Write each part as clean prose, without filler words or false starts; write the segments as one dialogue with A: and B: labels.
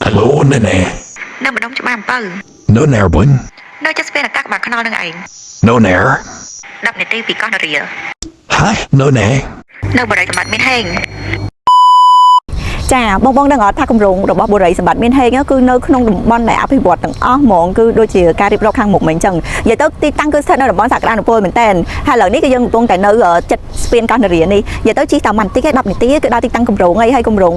A: Hello, nè.
B: Nơi mà đông cho ba bơ.
A: Nó nè bún.
B: Nơi cho spend là các bạn khăn nâng ảnh.
A: Nó nè.
B: Đập này TV con rìa.
A: Hả? Nó nè.
B: Nơi bà đây cho bạn miên hình.
C: ចាបងបងដឹងអត់ថាគម្រោងរបស់បុរីសម្បត្តិមានហេងគឺនៅក្នុងតំបន់ដែលអភិវឌ្ឍទាំងអស់ហ្មងគឺដូចជាការរៀបរាប់ខាងមុខមិញអញ្ចឹងនិយាយទៅទីតាំងគឺស្ថិតនៅតំបន់សក្តានុពលមែនតើហើយឥឡូវនេះគឺយើងកំពុងតែនៅចិត្តស្ពានកោះនរានេះនិយាយទៅជិះតាមបន្តិចឯ10នាទីគឺដល់ទីតាំងគម្រោងហើយគម្រោង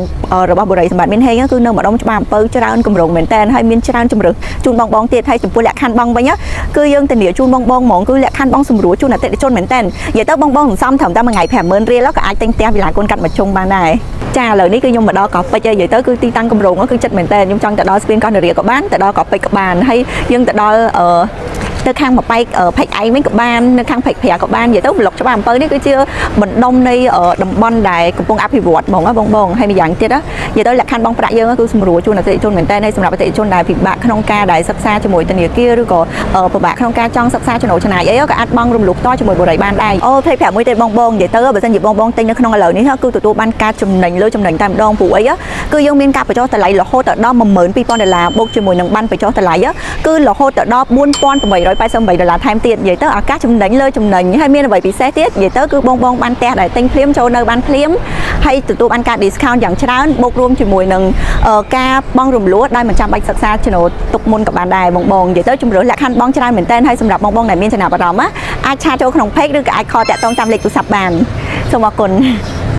C: របស់បុរីសម្បត្តិមានហេងគឺនៅម្ដុំច្បារអំពៅច្រើនគម្រោងមែនតើហើយមានច្រើនជំរើសជូនបងបងទៀតហើយចំពោះលក្ខខណ្ឌបងវិញគឺយើងធានាជូនបងបងហ្មងគឺលក្ខខណ្ឌបងសម្រួលជូនអតិថិជនមែនតើនិយាយទៅបងបងសន្សំត្រឹមតែមួយថ្ងៃ50000រៀលក៏អាចទិញផ្ទះវិឡាកូនកាត់មួយជុំបានដែរចាឥឡូវនេះគឺខ្ញុំមកដល់កោះពេជ្រហើយនិយាយទៅគឺទីតាំងគម្រោងគឺចិត្តមែនតើខ្ញុំចង់ទៅដល់ស្ពានកោះនរាក៏បានទៅដល់កោះពេជ្រក៏បានហើយយើងទៅដល់ទៅខាងមកបែកផែកឯងវិញក៏បាននៅខាងផែកប្រាក៏បាននិយាយទៅប្លុកច្បារអំពៅនេះគឺជាបណ្ដុំនៃតំបន់ដែលកំពុងអភិវឌ្ឍហ្មងបងបងហើយម្យ៉ាងទៀតនិយាយទៅលក្ខខណ្ឌបងប្រាក់យើងគឺសម្រួលជូនអតិថិជនមែនតើហើយសម្រាប់អតិថិជនដែលពិបាកក្នុងការដែលសិក្សាជាមួយធនាគារឬក៏ពិបាកក្នុងការចង់សិក្សាចំណូលចំណាយអីក៏អាចបង់រំលោភផ្ទាល់ជាមួយបុរីបានដែរអូផ្លេចប្រាប់មួយទៀតបងបងនិយាយទៅបើសិនជាបងបងទិញនៅក្នុងឥឡូវនេះគឺទទួលបានការចំណេញលើចំណេញតែម្ដងព្រោះអីគឺយើងមានការបញ្ចុះតម្លៃរហូតដល់$12000បូកជាមួយនឹងបានបញ្ចុះតម្លៃគឺរហូតដល់$4888ថែមទៀតនិយាយទៅឱកាសចំណេញលើចំណេញហើយមានអ្វីពិសេសទៀតនិយាយទៅគឺបងបងបានផ្ទះដែលទិញភ្លាមចូលនៅបានភ្លាមហើយទទួលបានការ discount យ៉ាងច្រើនបូករួមជាមួយនឹងការបង់រំលោះដោយមិនចាំបាច់សិក្សាចំណូលទុកមុនក៏បានដែរបងបងនិយាយទៅជំរឿនលក្ខខណ្ឌបងច្រើនមែនតើហើយសម្រាប់បងបងដែលមានចំណាប់អារម្មណ៍អាចឆាចូលក្នុង page ឬក៏អាចខលតាក់ទងតាមលេខទូរស័ព្ទបានសូមអរគុណ